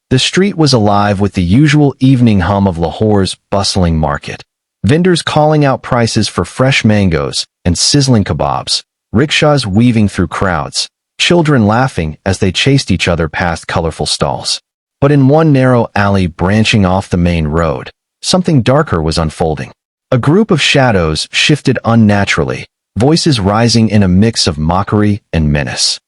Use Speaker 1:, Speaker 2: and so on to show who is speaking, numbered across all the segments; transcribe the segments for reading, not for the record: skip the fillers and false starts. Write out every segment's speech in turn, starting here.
Speaker 1: The street was alive with the usual evening hum of Lahore's bustling market. Vendors calling out prices for fresh mangoes and sizzling kebabs, rickshaws weaving through crowds, children laughing as they chased each other past colorful stalls. But in one narrow alley branching off the main road, something darker was unfolding. A group of shadows shifted unnaturally, voices rising in a mix of mockery and menace.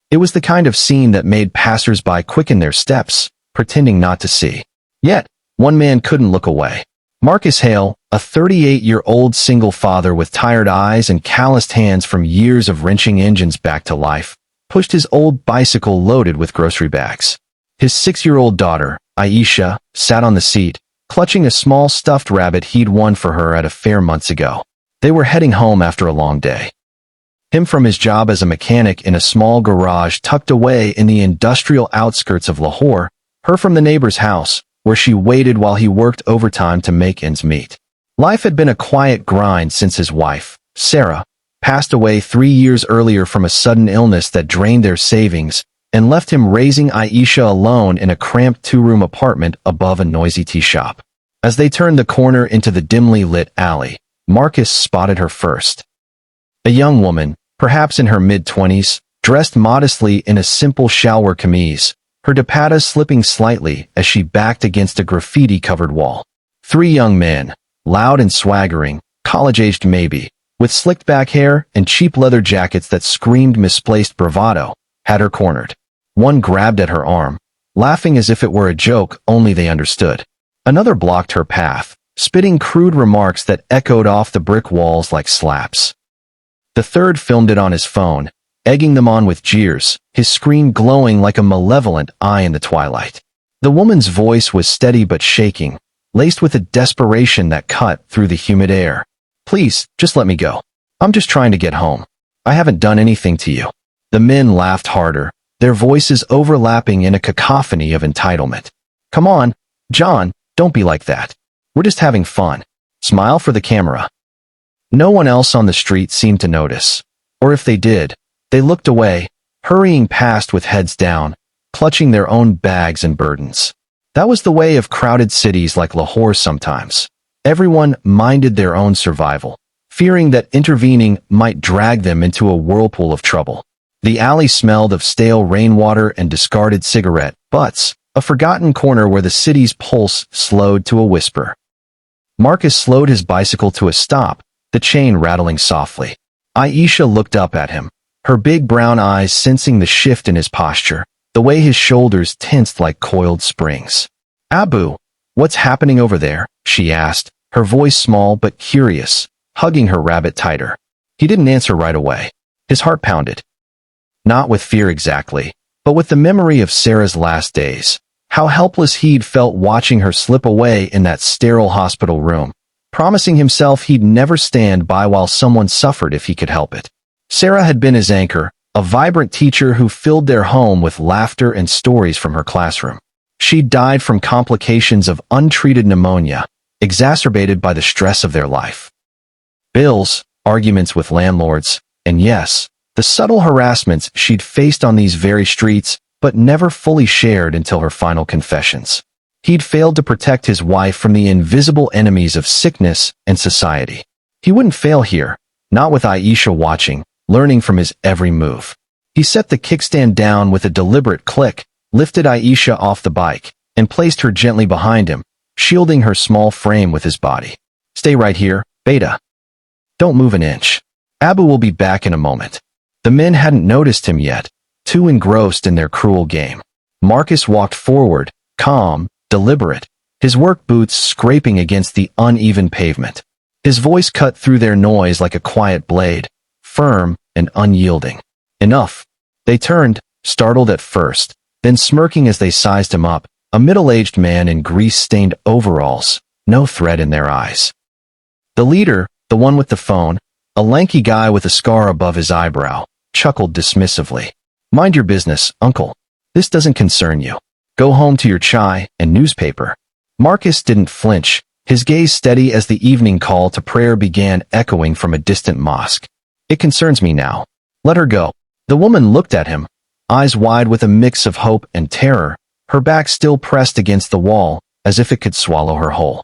Speaker 1: It was the kind of scene that made passers-by quicken their steps, pretending not to see. Yet, one man couldn't look away. Marcus Hale, a 38-year-old single father with tired eyes and calloused hands from years of wrenching engines back to life, pushed his old bicycle loaded with grocery bags. His 6-year-old daughter, Aisha, sat on the seat, clutching a small stuffed rabbit he'd won for her at a fair months ago. They were heading home after a long day. Him from his job as a mechanic in a small garage tucked away in the industrial outskirts of Lahore, her from the neighbor's house, where she waited while he worked overtime to make ends meet. Life had been a quiet grind since his wife, Sarah, passed away 3 years earlier from a sudden illness that drained their savings and left him raising Aisha alone in a cramped 2-room apartment above a noisy tea shop. As they turned the corner into the dimly lit alley, Marcus spotted her first. A young woman, perhaps in her mid-20s, dressed modestly in a simple shalwar kameez, her dupattas slipping slightly as she backed against a graffiti-covered wall. 3 young men, loud and swaggering, college-aged maybe, with slicked-back hair and cheap leather jackets that screamed misplaced bravado, had her cornered. One grabbed at her arm, laughing as if it were a joke only they understood. Another blocked her path, spitting crude remarks that echoed off the brick walls like slaps. The third filmed it on his phone, egging them on with jeers, his screen glowing like a malevolent eye in the twilight. The woman's voice was steady but shaking, laced with a desperation that cut through the humid air. "Please, just let me go. I'm just trying to get home. I haven't done anything to you." The men laughed harder, their voices overlapping in a cacophony of entitlement. "Come on, John, don't be like that. We're just having fun. Smile for the camera." No one else on the street seemed to notice. Or if they did, they looked away, hurrying past with heads down, clutching their own bags and burdens. That was the way of crowded cities like Lahore sometimes. Everyone minded their own survival, fearing that intervening might drag them into a whirlpool of trouble. The alley smelled of stale rainwater and discarded cigarette butts, a forgotten corner where the city's pulse slowed to a whisper. Marcus slowed his bicycle to a stop, the chain rattling softly. Aisha looked up at him, her big brown eyes sensing the shift in his posture, the way his shoulders tensed like coiled springs. "Abu, what's happening over there?" she asked, her voice small but curious, hugging her rabbit tighter. He didn't answer right away. His heart pounded. Not with fear exactly, but with the memory of Sarah's last days. How helpless he'd felt watching her slip away in that sterile hospital room, promising himself he'd never stand by while someone suffered if he could help it. Sarah had been his anchor, a vibrant teacher who filled their home with laughter and stories from her classroom. She died from complications of untreated pneumonia, exacerbated by the stress of their life. Bills, arguments with landlords, and yes, the subtle harassments she'd faced on these very streets, but never fully shared until her final confessions. He'd failed to protect his wife from the invisible enemies of sickness and society. He wouldn't fail here, not with Aisha watching, learning from his every move. He set the kickstand down with a deliberate click, lifted Aisha off the bike, and placed her gently behind him, shielding her small frame with his body. "Stay right here, Beta. Don't move an inch. Abu will be back in a moment." The men hadn't noticed him yet, too engrossed in their cruel game. Marcus walked forward, calm, deliberate, his work boots scraping against the uneven pavement. His voice cut through their noise like a quiet blade, firm and unyielding. "Enough." They turned, startled at first, then smirking as they sized him up, a middle-aged man in grease-stained overalls, no threat in their eyes. The leader, the one with the phone, a lanky guy with a scar above his eyebrow, chuckled dismissively. "Mind your business, uncle. This doesn't concern you. Go home to your chai and newspaper." Marcus didn't flinch, his gaze steady as the evening call to prayer began echoing from a distant mosque. "It concerns me now. Let her go." The woman looked at him, eyes wide with a mix of hope and terror, her back still pressed against the wall, as if it could swallow her whole.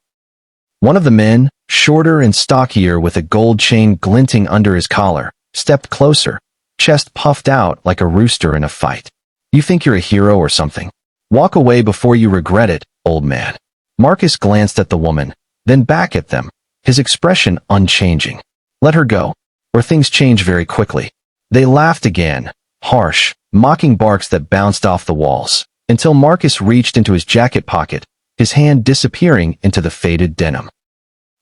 Speaker 1: One of the men, shorter and stockier with a gold chain glinting under his collar, stepped closer, chest puffed out like a rooster in a fight. You think you're a hero or something? Walk away before you regret it, old man. Marcus glanced at the woman, then back at them, his expression unchanging. Let her go, or things change very quickly. They laughed again, harsh, mocking barks that bounced off the walls, until Marcus reached into his jacket pocket, his hand disappearing into the faded denim.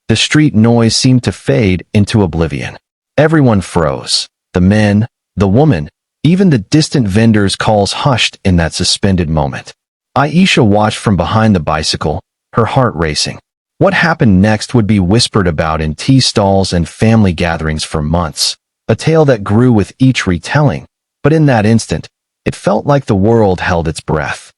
Speaker 1: The street noise seemed to fade into oblivion. Everyone froze. The men, the woman, even the distant vendors' calls hushed in that suspended moment. Aisha watched from behind the bicycle, her heart racing. What happened next would be whispered about in tea stalls and family gatherings for months, a tale that grew with each retelling, but in that instant, it felt like the world held its breath.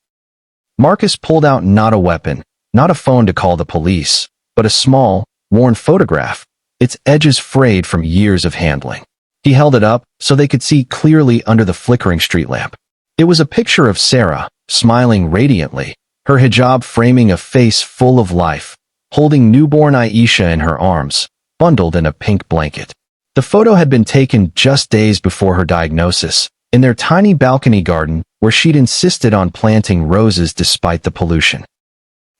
Speaker 1: Marcus pulled out not a weapon, not a phone to call the police, but a small, worn photograph, its edges frayed from years of handling. He held it up so they could see clearly under the flickering street lamp. It was a picture of Sarah, smiling radiantly, her hijab framing a face full of life, holding newborn Aisha in her arms, bundled in a pink blanket. The photo had been taken just days before her diagnosis, in their tiny balcony garden where she'd insisted on planting roses despite the pollution.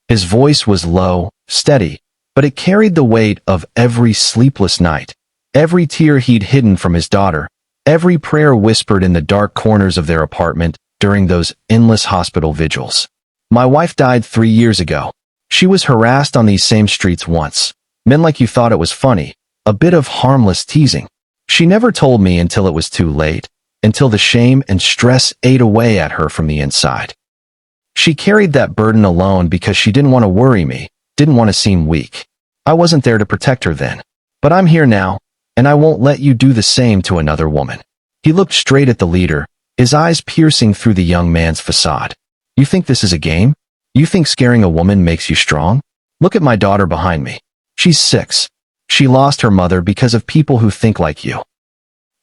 Speaker 1: His voice was low, steady, but it carried the weight of every sleepless night, every tear he'd hidden from his daughter, every prayer whispered in the dark corners of their apartment during those endless hospital vigils. My wife died 3 years ago. She was harassed on these same streets once. Men like you thought it was funny, a bit of harmless teasing. She never told me until it was too late, until the shame and stress ate away at her from the inside. She carried that burden alone because she didn't want to worry me, didn't want to seem weak. I wasn't there to protect her then. But I'm here now, and I won't let you do the same to another woman. He looked straight at the leader, his eyes piercing through the young man's facade. You think this is a game? You think scaring a woman makes you strong? Look at my daughter behind me. She's 6. She lost her mother because of people who think like you.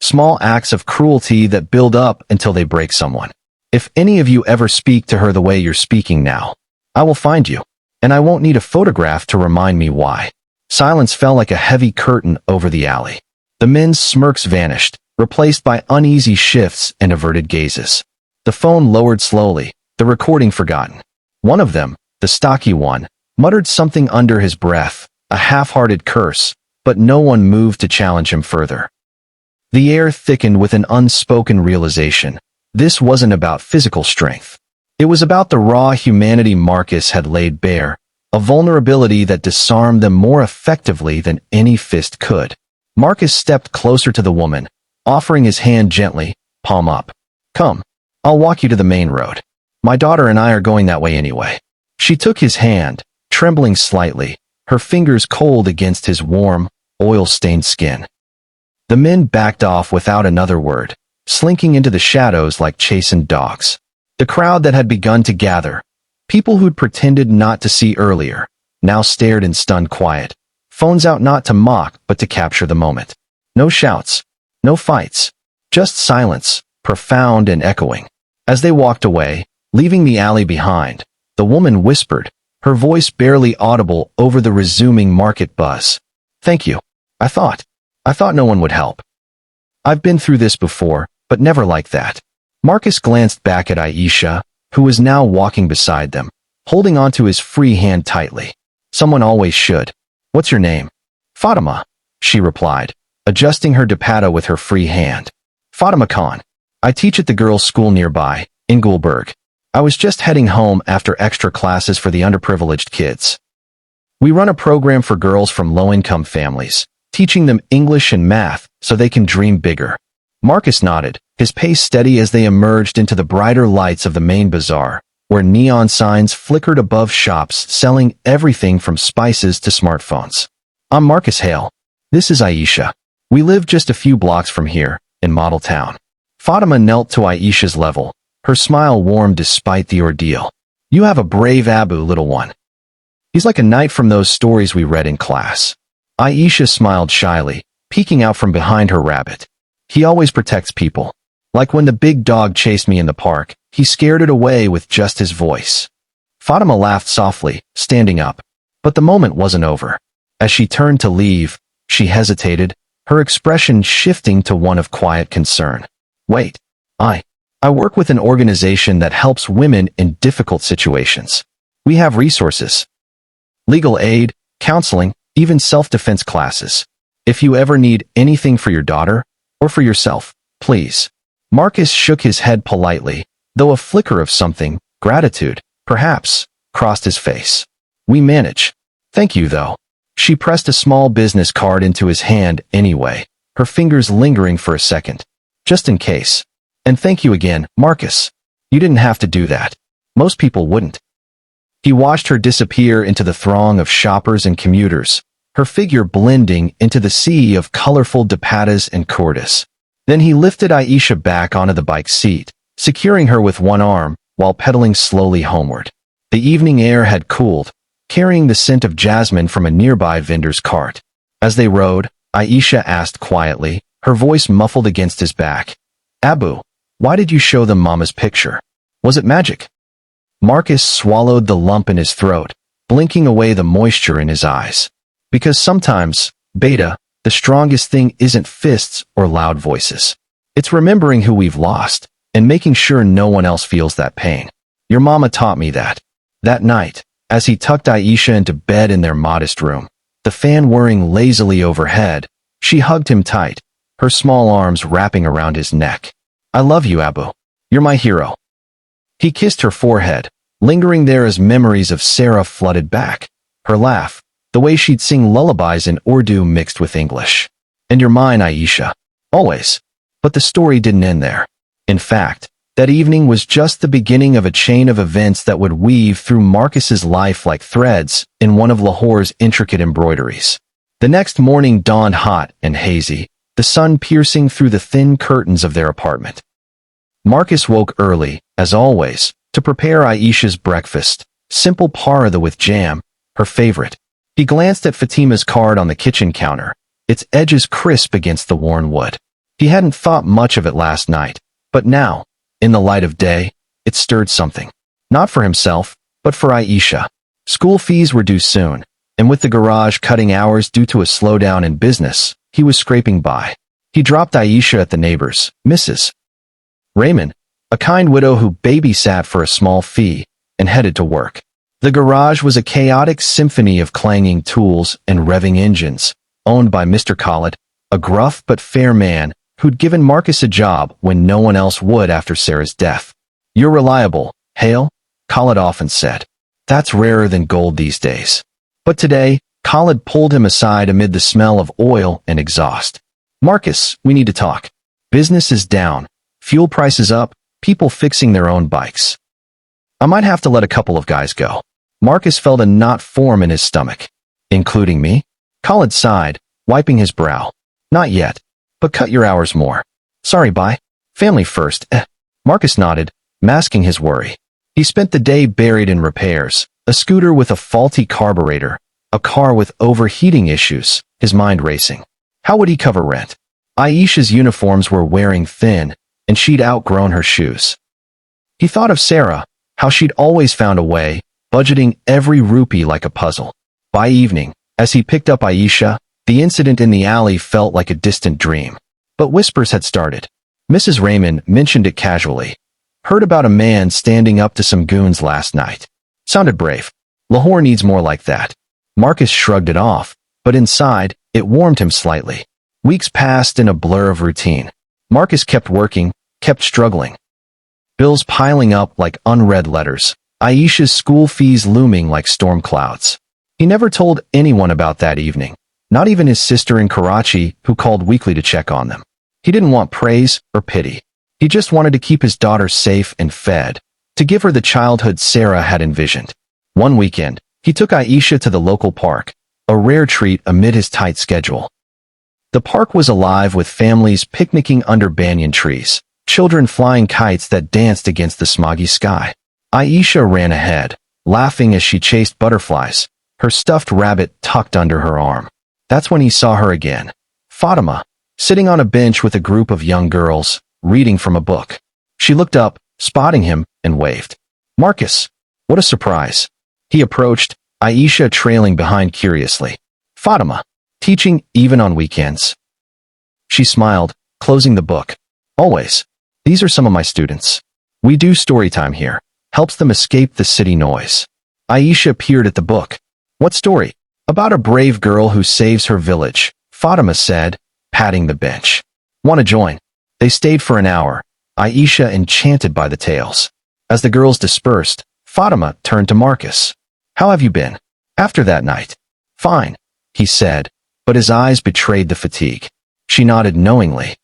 Speaker 1: Small acts of cruelty that build up until they break someone. If any of you ever speak to her the way you're speaking now, I will find you, and I won't need a photograph to remind me why. Silence fell like a heavy curtain over the alley. The men's smirks vanished, replaced by uneasy shifts and averted gazes. The phone lowered slowly, the recording forgotten. One of them, the stocky one, muttered something under his breath, a half-hearted curse, but no one moved to challenge him further. The air thickened with an unspoken realization. This wasn't about physical strength. It was about the raw humanity Marcus had laid bare, a vulnerability that disarmed them more effectively than any fist could. Marcus stepped closer to the woman, offering his hand gently, palm up. Come, I'll walk you to the main road. My daughter and I are going that way anyway. She took his hand, trembling slightly, her fingers cold against his warm, oil-stained skin. The men backed off without another word, slinking into the shadows like chastened dogs. The crowd that had begun to gather, people who'd pretended not to see earlier, now stared in stunned quiet, phones out not to mock but to capture the moment. No shouts, no fights, just silence, profound and echoing. As they walked away, leaving the alley behind, the woman whispered, her voice barely audible over the resuming market buzz. Thank you. I thought no one would help. I've been through this before, but never like that. Marcus glanced back at Aisha, who was now walking beside them, holding onto his free hand tightly. Someone always should. What's your name? Fatima, she replied, adjusting her dupatta with her free hand. Fatima Khan. I teach at the girls' school nearby, in Gulberg. I was just heading home after extra classes for the underprivileged kids. We run a program for girls from low-income families, teaching them English and math so they can dream bigger. Marcus nodded, his pace steady as they emerged into the brighter lights of the main bazaar, where neon signs flickered above shops selling everything from spices to smartphones. I'm Marcus Hale. This is Aisha. We live just a few blocks from here, in Model Town. Fatima knelt to Aisha's level, her smile warm despite the ordeal. You have a brave Abu, little one. He's like a knight from those stories we read in class. Aisha smiled shyly, peeking out from behind her rabbit. He always protects people. Like when the big dog chased me in the park, He scared it away with just his voice. Fatima laughed softly, standing up. But the moment wasn't over. As she turned to leave, she hesitated, her expression shifting to one of quiet concern. Wait, I work with an organization that helps women in difficult situations. We have resources, legal aid, counseling, even self-defense classes. If you ever need anything for your daughter, or for yourself, please. Marcus shook his head politely, though a flicker of something, gratitude, perhaps, crossed his face. We manage. Thank you, though. She pressed a small business card into his hand anyway, her fingers lingering for a second. Just in case. And thank you again, Marcus. You didn't have to do that. Most people wouldn't. He watched her disappear into the throng of shoppers and commuters, her figure blending into the sea of colorful dupattas and kurtas. Then he lifted Aisha back onto the bike seat, securing her with one arm, while pedaling slowly homeward. The evening air had cooled, carrying the scent of jasmine from a nearby vendor's cart. As they rode, Aisha asked quietly, her voice muffled against his back. Abu, why did you show them Mama's picture? Was it magic? Marcus swallowed the lump in his throat, blinking away the moisture in his eyes. Because sometimes, Beta, the strongest thing isn't fists or loud voices. It's remembering who we've lost, and making sure no one else feels that pain. Your mama taught me that. That night, as he tucked Aisha into bed in their modest room, the fan whirring lazily overhead, she hugged him tight, her small arms wrapping around his neck. I love you, Abu. You're my hero. He kissed her forehead, lingering there as memories of Sarah flooded back. Her laugh, the way she'd sing lullabies in Urdu mixed with English. And you're mine, Aisha. Always. But the story didn't end there. In fact, that evening was just the beginning of a chain of events that would weave through Marcus's life like threads in one of Lahore's intricate embroideries. The next morning dawned hot and hazy, the sun piercing through the thin curtains of their apartment. Marcus woke early, as always, to prepare Aisha's breakfast, simple paratha with jam, her favorite. He glanced at Fatima's card on the kitchen counter, its edges crisp against the worn wood. He hadn't thought much of it last night, but now, in the light of day, it stirred something. Not for himself, but for Aisha. School fees were due soon, and with the garage cutting hours due to a slowdown in business, he was scraping by. He dropped Aisha at the neighbor's, Mrs. Raymond, a kind widow who babysat for a small fee, and headed to work. The garage was a chaotic symphony of clanging tools and revving engines, owned by Mr. Khalid, a gruff but fair man who'd given Marcus a job when no one else would after Sarah's death. You're reliable, Hale, Khalid often said. That's rarer than gold these days. But today, Khalid pulled him aside amid the smell of oil and exhaust. Marcus, we need to talk. Business is down, fuel prices up, people fixing their own bikes. I might have to let a couple of guys go. Marcus felt a knot form in his stomach. Including me? Khalid sighed, wiping his brow. Not yet, but cut your hours more. Sorry, bye. Family first, Marcus nodded, masking his worry. He spent the day buried in repairs, a scooter with a faulty carburetor, a car with overheating issues, his mind racing. How would he cover rent? Aisha's uniforms were wearing thin, and she'd outgrown her shoes. He thought of Sarah, how she'd always found a way, budgeting every rupee like a puzzle. By evening, as he picked up Aisha, the incident in the alley felt like a distant dream. But whispers had started. Mrs. Raymond mentioned it casually. Heard about a man standing up to some goons last night. Sounded brave. Lahore needs more like that. Marcus shrugged it off, but inside, it warmed him slightly. Weeks passed in a blur of routine. Marcus kept working, kept struggling. Bills piling up like unread letters, Aisha's school fees looming like storm clouds. He never told anyone about that evening, not even his sister in Karachi, who called weekly to check on them. He didn't want praise or pity. He just wanted to keep his daughter safe and fed, to give her the childhood Sarah had envisioned. One weekend, he took Aisha to the local park, a rare treat amid his tight schedule. The park was alive with families picnicking under banyan trees, children flying kites that danced against the smoggy sky. Aisha ran ahead, laughing as she chased butterflies, her stuffed rabbit tucked under her arm. That's when he saw her again. Fatima, sitting on a bench with a group of young girls, reading from a book. She looked up, spotting him, and waved. Marcus! What a surprise! He approached, Aisha trailing behind curiously. Fatima, teaching even on weekends. She smiled, closing the book. Always. These are some of my students. We do story time here. Helps them escape the city noise. Aisha peered at the book. What story? About a brave girl who saves her village, Fatima said, patting the bench. Want to join? They stayed for an hour, Aisha enchanted by the tales. As the girls dispersed, Fatima turned to Marcus. How have you been? After that night? Fine, he said, but his eyes betrayed the fatigue. She nodded knowingly.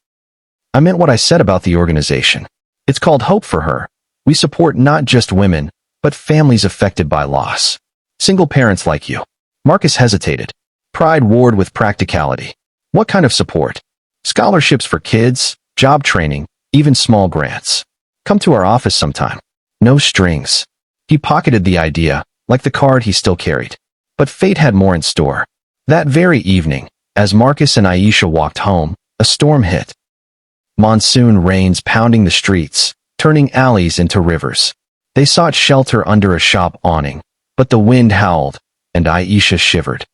Speaker 1: I meant what I said about the organization. It's called Hope for Her. We support not just women, but families affected by loss. Single parents like you. Marcus hesitated. Pride warred with practicality. What kind of support? Scholarships for kids, job training, even small grants. Come to our office sometime. No strings. He pocketed the idea, like the card he still carried. But fate had more in store. That very evening, as Marcus and Aisha walked home, a storm hit. Monsoon rains pounding the streets, turning alleys into rivers. They sought shelter under a shop awning, but the wind howled, and Aisha shivered.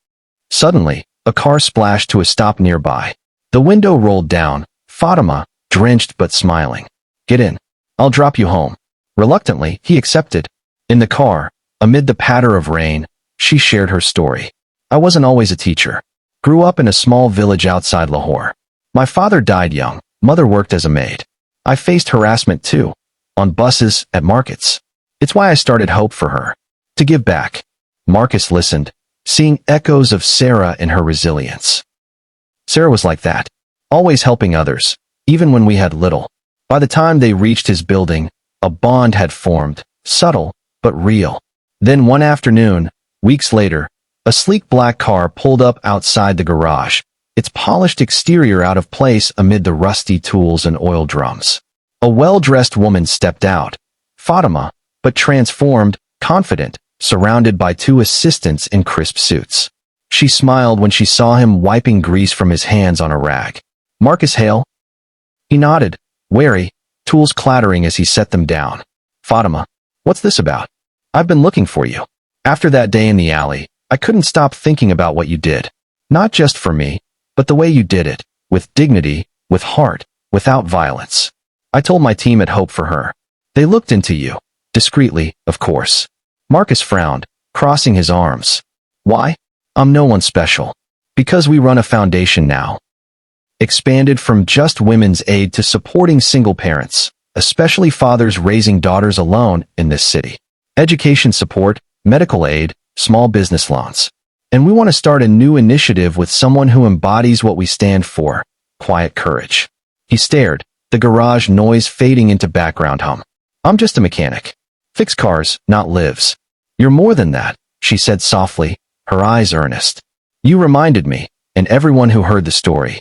Speaker 1: Suddenly, a car splashed to a stop nearby. The window rolled down, Fatima, drenched but smiling. Get in. I'll drop you home. Reluctantly, he accepted. In the car, amid the patter of rain, she shared her story. I wasn't always a teacher. Grew up in a small village outside Lahore. My father died young. Mother worked as a maid. I faced harassment too. On buses, at markets. It's why I started Hope for Her. To give back. Marcus listened, seeing echoes of Sarah in her resilience. Sarah was like that. Always helping others, even when we had little. By the time they reached his building, a bond had formed, subtle, but real. Then one afternoon, weeks later, a sleek black car pulled up outside the garage, its polished exterior out of place amid the rusty tools and oil drums. A well-dressed woman stepped out, Fatima, but transformed, confident, surrounded by two assistants in crisp suits. She smiled when she saw him wiping grease from his hands on a rag. Marcus Hale? He nodded, wary, tools clattering as he set them down. Fatima, what's this about? I've been looking for you. After that day in the alley, I couldn't stop thinking about what you did. Not just for me, but the way you did it, with dignity, with heart, without violence. I told my team at Hope for Her. They looked into you. Discreetly, of course. Marcus frowned, crossing his arms. Why? I'm no one special. Because we run a foundation now. Expanded from just women's aid to supporting single parents, especially fathers raising daughters alone in this city. Education support, medical aid, small business loans. And we want to start a new initiative with someone who embodies what we stand for, quiet courage. He stared, the garage noise fading into background hum. I'm just a mechanic. Fix cars, not lives. You're more than that, she said softly, her eyes earnest. You reminded me, and everyone who heard the story,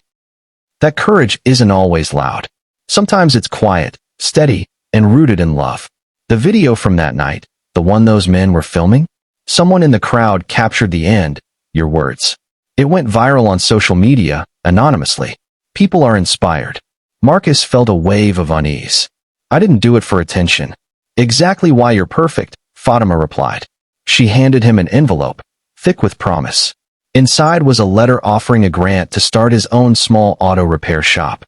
Speaker 1: that courage isn't always loud. Sometimes it's quiet, steady, and rooted in love. The video from that night, the one those men were filming, someone in the crowd captured the end, your words. It went viral on social media, anonymously. People are inspired. Marcus felt a wave of unease. I didn't do it for attention. Exactly why you're perfect, Fatima replied. She handed him an envelope, thick with promise. Inside was a letter offering a grant to start his own small auto repair shop.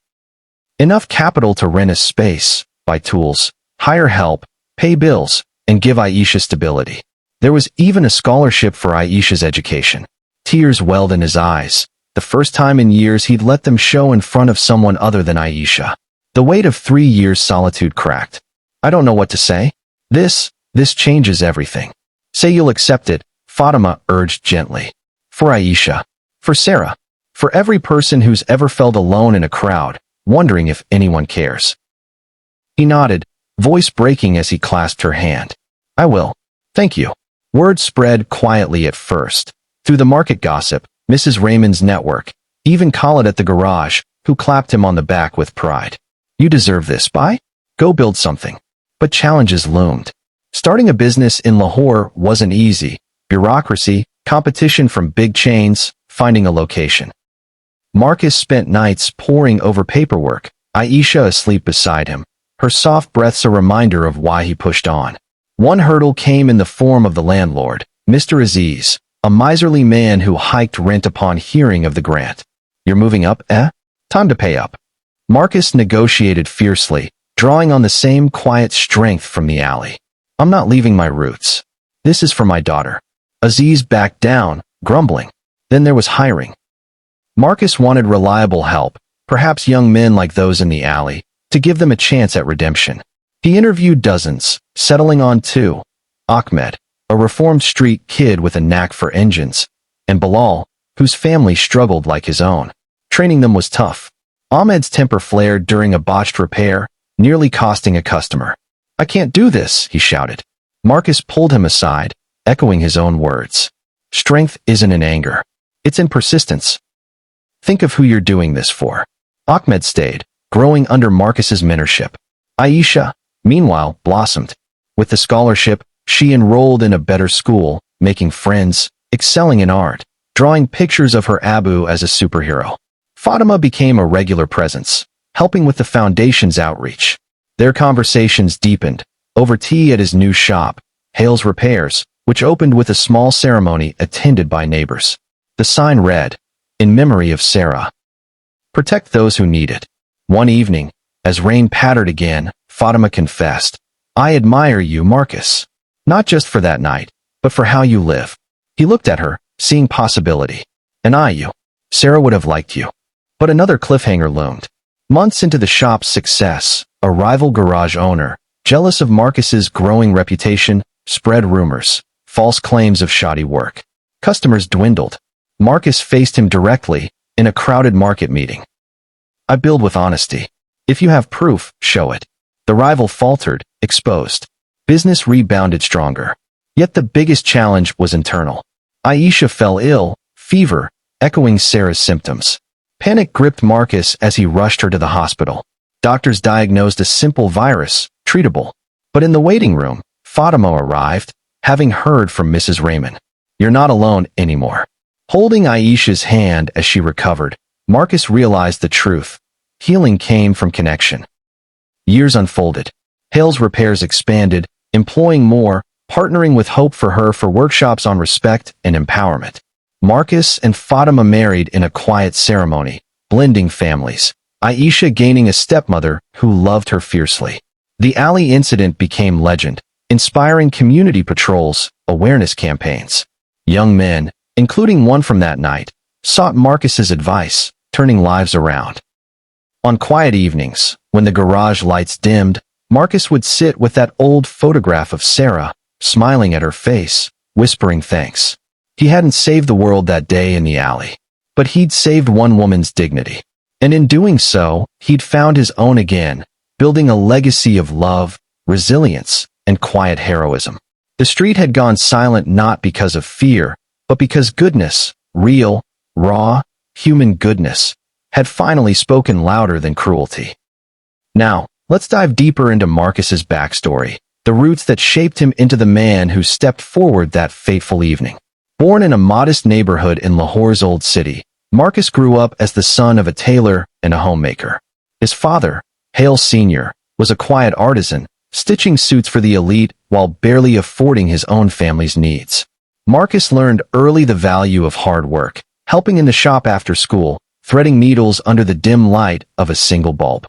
Speaker 1: Enough capital to rent a space, buy tools, hire help, pay bills, and give Aisha stability. There was even a scholarship for Aisha's education. Tears welled in his eyes, the first time in years he'd let them show in front of someone other than Aisha. The weight of 3 years' solitude cracked. I don't know what to say. This changes everything. Say you'll accept it, Fatima urged gently. For Aisha. For Sarah. For every person who's ever felt alone in a crowd, wondering if anyone cares. He nodded, voice breaking as he clasped her hand. I will. Thank you. Word spread quietly at first. Through the market gossip, Mrs. Raymond's network, even Khalid at the garage, who clapped him on the back with pride. You deserve this, bye? Go build something. But challenges loomed. Starting a business in Lahore wasn't easy. Bureaucracy, competition from big chains, finding a location. Marcus spent nights poring over paperwork, Aisha asleep beside him, her soft breaths a reminder of why he pushed on. One hurdle came in the form of the landlord, Mr. Aziz, a miserly man who hiked rent upon hearing of the grant. "You're moving up, eh? Time to pay up." Marcus negotiated fiercely, drawing on the same quiet strength from the alley. "I'm not leaving my roots. This is for my daughter." Aziz backed down, grumbling. Then there was hiring. Marcus wanted reliable help, perhaps young men like those in the alley, to give them a chance at redemption. He interviewed dozens, settling on two: Ahmed, a reformed street kid with a knack for engines, and Bilal, whose family struggled like his own. Training them was tough. Ahmed's temper flared during a botched repair, nearly costing a customer. "I can't do this," he shouted. Marcus pulled him aside, echoing his own words. "Strength isn't in anger. It's in persistence. Think of who you're doing this for." Ahmed stayed, growing under Marcus's mentorship. Aisha, meanwhile, blossomed. With the scholarship, she enrolled in a better school, making friends, excelling in art, drawing pictures of her Abu as a superhero. Fatima became a regular presence, helping with the foundation's outreach. Their conversations deepened, over tea at his new shop, Hale's Repairs, which opened with a small ceremony attended by neighbors. The sign read, "In memory of Sarah. Protect those who need it." One evening, as rain pattered again, Fatima confessed, "I admire you, Marcus. Not just for that night, but for how you live." He looked at her, seeing possibility. "And you. Sarah would have liked you." But another cliffhanger loomed. Months into the shop's success, a rival garage owner, jealous of Marcus's growing reputation, spread rumors, false claims of shoddy work. Customers dwindled. Marcus faced him directly, in a crowded market meeting. "I build with honesty. If you have proof, show it." The rival faltered, exposed. Business rebounded stronger. Yet the biggest challenge was internal. Aisha fell ill, fever, echoing Sarah's symptoms. Panic gripped Marcus as he rushed her to the hospital. Doctors diagnosed a simple virus, treatable. But in the waiting room, Fatima arrived, having heard from Mrs. Raymond. "You're not alone anymore." Holding Aisha's hand as she recovered, Marcus realized the truth. Healing came from connection. Years unfolded. Hale's Repairs expanded, employing more, partnering with Hope for her for workshops on respect and empowerment. Marcus and Fatima married in a quiet ceremony, blending families, Aisha gaining a stepmother who loved her fiercely. The alley incident became legend, inspiring community patrols, awareness campaigns. Young men, including one from that night, sought Marcus's advice, turning lives around. On quiet evenings, when the garage lights dimmed, Marcus would sit with that old photograph of Sarah, smiling at her face, whispering thanks. He hadn't saved the world that day in the alley, but he'd saved one woman's dignity. And in doing so, he'd found his own again, building a legacy of love, resilience, and quiet heroism. The street had gone silent not because of fear, but because goodness, real, raw, human goodness, had finally spoken louder than cruelty. Now, let's dive deeper into Marcus's backstory, the roots that shaped him into the man who stepped forward that fateful evening. Born in a modest neighborhood in Lahore's old city, Marcus grew up as the son of a tailor and a homemaker. His father, Hale Sr., was a quiet artisan, stitching suits for the elite while barely affording his own family's needs. Marcus learned early the value of hard work, helping in the shop after school, threading needles under the dim light of a single bulb.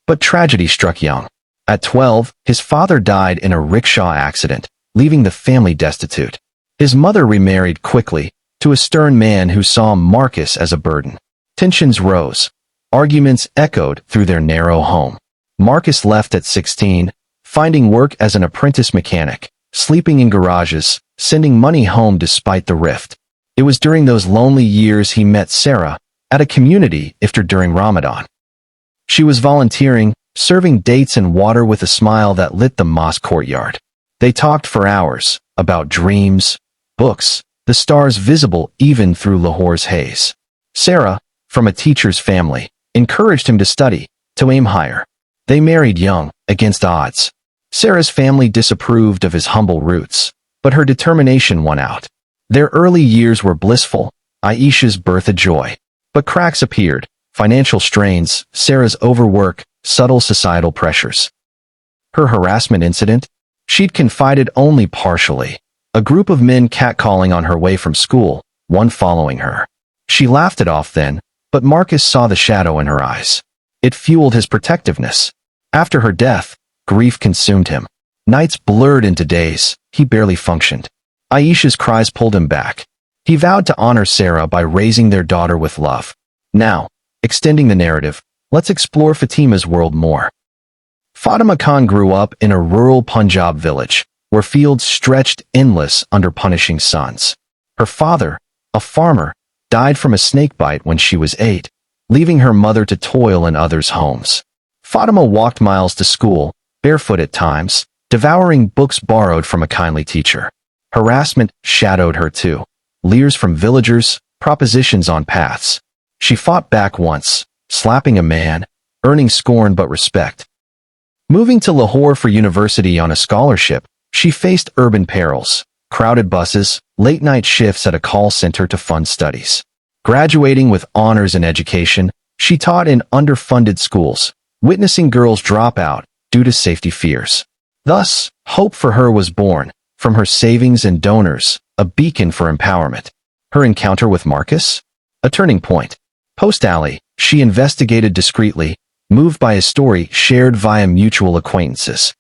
Speaker 1: But tragedy struck young. At 12, his father died in a rickshaw accident, leaving the family destitute. His mother remarried quickly, to a stern man who saw Marcus as a burden. Tensions rose. Arguments echoed through their narrow home. Marcus left at 16, finding work as an apprentice mechanic, sleeping in garages, sending money home despite the rift. It was during those lonely years he met Sarah, at a community iftar during Ramadan. She was volunteering, serving dates and water with a smile that lit the mosque courtyard. They talked for hours, about dreams, books, the stars visible even through Lahore's haze. Sarah, from a teacher's family, encouraged him to study, to aim higher. They married young, against odds. Sarah's family disapproved of his humble roots, but her determination won out. Their early years were blissful, Aisha's birth a joy. But cracks appeared, financial strains, Sarah's overwork, subtle societal pressures. Her harassment incident? She'd confided only partially. A group of men catcalling on her way from school, one following her. She laughed it off then, but Marcus saw the shadow in her eyes. It fueled his protectiveness. After her death, grief consumed him. Nights blurred into days, he barely functioned. Aisha's cries pulled him back. He vowed to honor Sarah by raising their daughter with love. Now, extending the narrative, let's explore Fatima's world more. Fatima Khan grew up in a rural Punjab village, where fields stretched endless under punishing suns. Her father, a farmer, died from a snakebite when she was 8, leaving her mother to toil in others' homes. Fatima walked miles to school, barefoot at times, devouring books borrowed from a kindly teacher. Harassment shadowed her too. Leers from villagers, propositions on paths. She fought back once, slapping a man, earning scorn but respect. Moving to Lahore for university on a scholarship, she faced urban perils, crowded buses, late-night shifts at a call center to fund studies. Graduating with honors in education, she taught in underfunded schools, witnessing girls drop out due to safety fears. Thus, hope for her was born, from her savings and donors, a beacon for empowerment. Her encounter with Marcus? A turning point. Post-alley, she investigated discreetly, moved by a story shared via mutual acquaintances.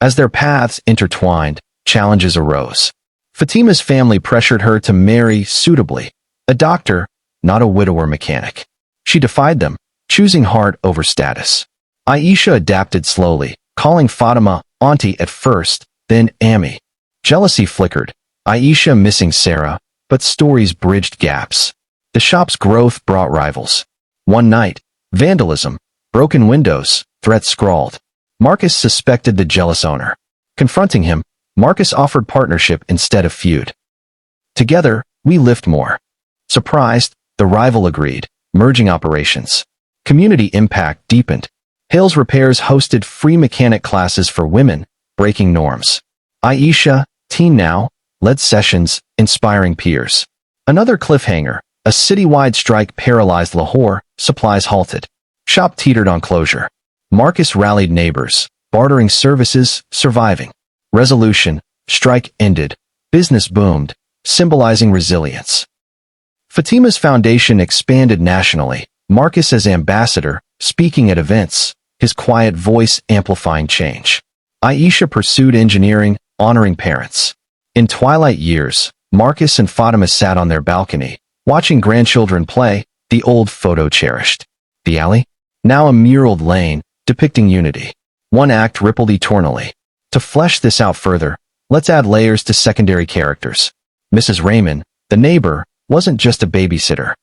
Speaker 1: As their paths intertwined, challenges arose. Fatima's family pressured her to marry suitably, a doctor, not a widower mechanic. She defied them, choosing heart over status. Aisha adapted slowly, calling Fatima auntie at first, then Ammi. Jealousy flickered, Aisha missing Sarah, but stories bridged gaps. The shop's growth brought rivals. One night, vandalism, broken windows, threats scrawled. Marcus suspected the jealous owner. Confronting him, Marcus offered partnership instead of feud. Together, we lift more. Surprised, the rival agreed, merging operations. Community impact deepened. Hales Repairs hosted free mechanic classes for women, breaking norms. Aisha, teen now, led sessions, inspiring peers. Another cliffhanger, a citywide strike paralyzed Lahore, supplies halted. Shop teetered on closure. Marcus rallied neighbors, bartering services, surviving. Resolution, strike ended. Business boomed, symbolizing resilience. Fatima's foundation expanded nationally, Marcus as ambassador, speaking at events, his quiet voice amplifying change. Aisha pursued engineering, honoring parents. In twilight years, Marcus and Fatima sat on their balcony, watching grandchildren play, the old photo cherished. The alley? Now a muraled lane, depicting unity. One act rippled eternally. To flesh this out further, let's add layers to secondary characters. Mrs. Raymond, the neighbor, wasn't just a babysitter.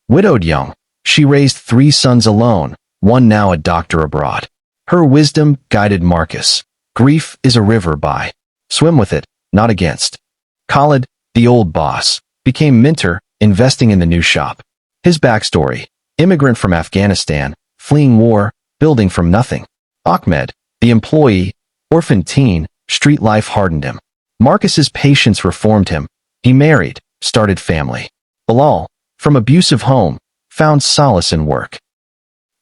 Speaker 1: Widowed young, she raised 3 sons alone, one now a doctor abroad. Her wisdom guided Marcus. Grief is a river by. Swim with it, not against. Khalid, the old boss, became mentor, investing in the new shop. His backstory, immigrant from Afghanistan, fleeing war, building from nothing. Ahmed, the employee, orphan teen, street life hardened him. Marcus's patience reformed him. He married, started family. Bilal, from abusive home, found solace in work.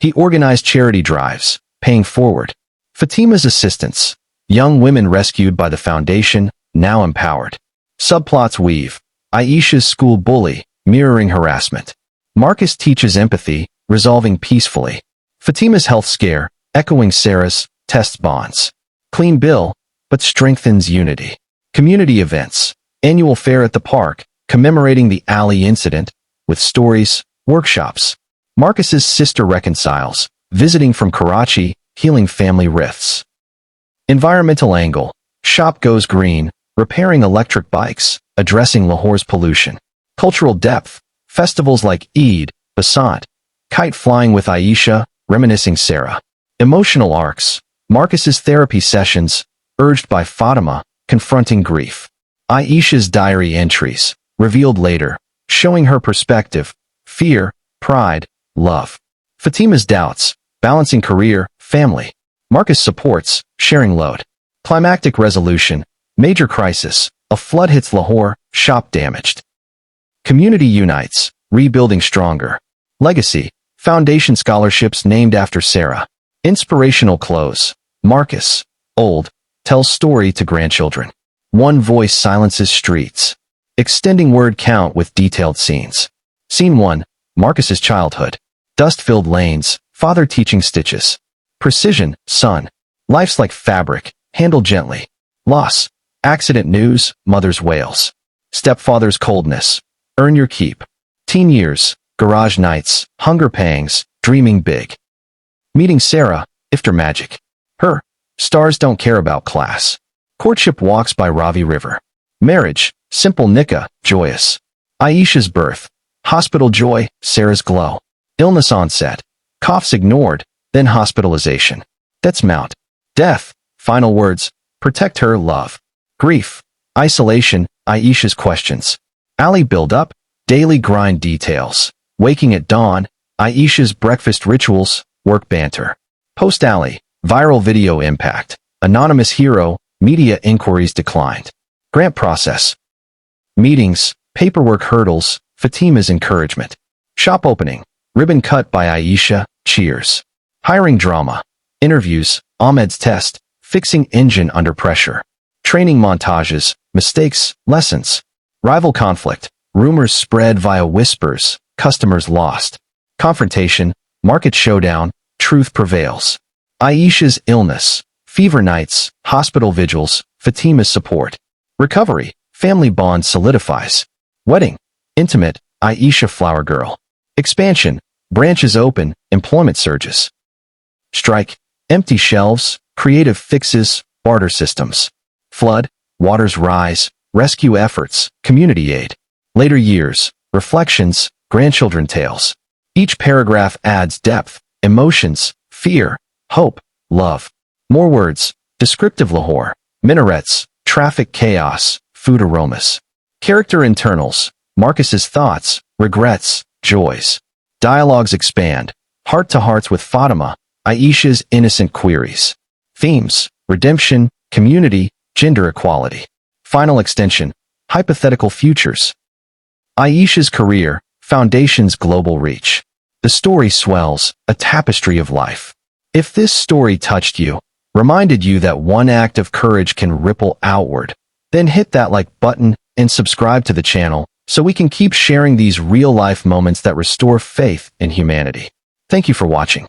Speaker 1: He organized charity drives, paying forward. Fatima's assistants, young women rescued by the foundation, now empowered. Subplots weave. Aisha's school bully, mirroring harassment. Marcus teaches empathy, resolving peacefully. Fatima's health scare, echoing Sarah's, tests bonds. Clean bill, but strengthens unity. Community events, annual fair at the park, commemorating the alley incident, with stories, workshops. Marcus's sister reconciles, visiting from Karachi, healing family rifts. Environmental angle, shop goes green, repairing electric bikes, addressing Lahore's pollution. Cultural depth, festivals like Eid, Basant, kite flying with Aisha, reminiscing Sarah. Emotional arcs, Marcus's therapy sessions, urged by Fatima, confronting grief. Aisha's diary entries, revealed later, showing her perspective, fear, pride, love. Fatima's doubts, balancing career, family. Marcus supports, sharing load. Climactic resolution, major crisis, a flood hits Lahore, shop damaged. Community unites, rebuilding stronger. Legacy, foundation scholarships named after Sarah. Inspirational close. Marcus, old, tells story to grandchildren. One voice silences streets. Extending word count with detailed scenes. Scene 1. Marcus's childhood. Dust-filled lanes, father teaching stitches. Precision, son. Life's like fabric, handle gently. Loss. Accident news, mother's wails. Stepfather's coldness. Earn your keep. Teen years, garage nights, hunger pangs, dreaming big. Meeting Sarah, iftar magic. Her. Stars don't care about class. Courtship walks by Ravi River. Marriage, simple nikah, joyous. Aisha's birth. Hospital joy, Sarah's glow. Illness onset. Coughs ignored, then hospitalization. That's Mount. Death. Final words. Protect her, love. Grief. Isolation. Aisha's questions. Ali build-up. Daily grind details. Waking at dawn. Aisha's breakfast rituals. Work banter. Post-Ali. Viral video impact. Anonymous hero. Media inquiries declined. Grant process. Meetings. Paperwork hurdles. Fatima's encouragement. Shop opening. Ribbon cut by Aisha. Cheers. Hiring drama. Interviews. Ahmed's test. Fixing engine under pressure. Training montages. Mistakes. Lessons. Rival conflict. Rumors spread via whispers. Customers lost. Confrontation. Market showdown. Truth prevails. Aisha's illness. Fever nights. Hospital vigils. Fatima's support. Recovery. Family bond solidifies. Wedding. Intimate. Aisha flower girl. Expansion. Branches open. Employment surges. Strike. Empty shelves. Creative fixes. Barter systems. Flood. Waters rise. Rescue efforts. Community aid. Later years. Reflections. Grandchildren tales. Each paragraph adds depth. Emotions. Fear. Hope. Love. More words. Descriptive Lahore. Minarets. Traffic chaos. Food aromas. Character internals. Marcus's thoughts. Regrets. Joys. Dialogues expand. Heart-to-hearts with Fatima. Aisha's innocent queries. Themes. Redemption. Community. Gender equality. Final extension. Hypothetical futures. Aisha's career. Foundation's global reach. The story swells. A tapestry of life. If this story touched you, reminded you that one act of courage can ripple outward, then hit that like button and subscribe to the channel so we can keep sharing these real-life moments that restore faith in humanity. Thank you for watching.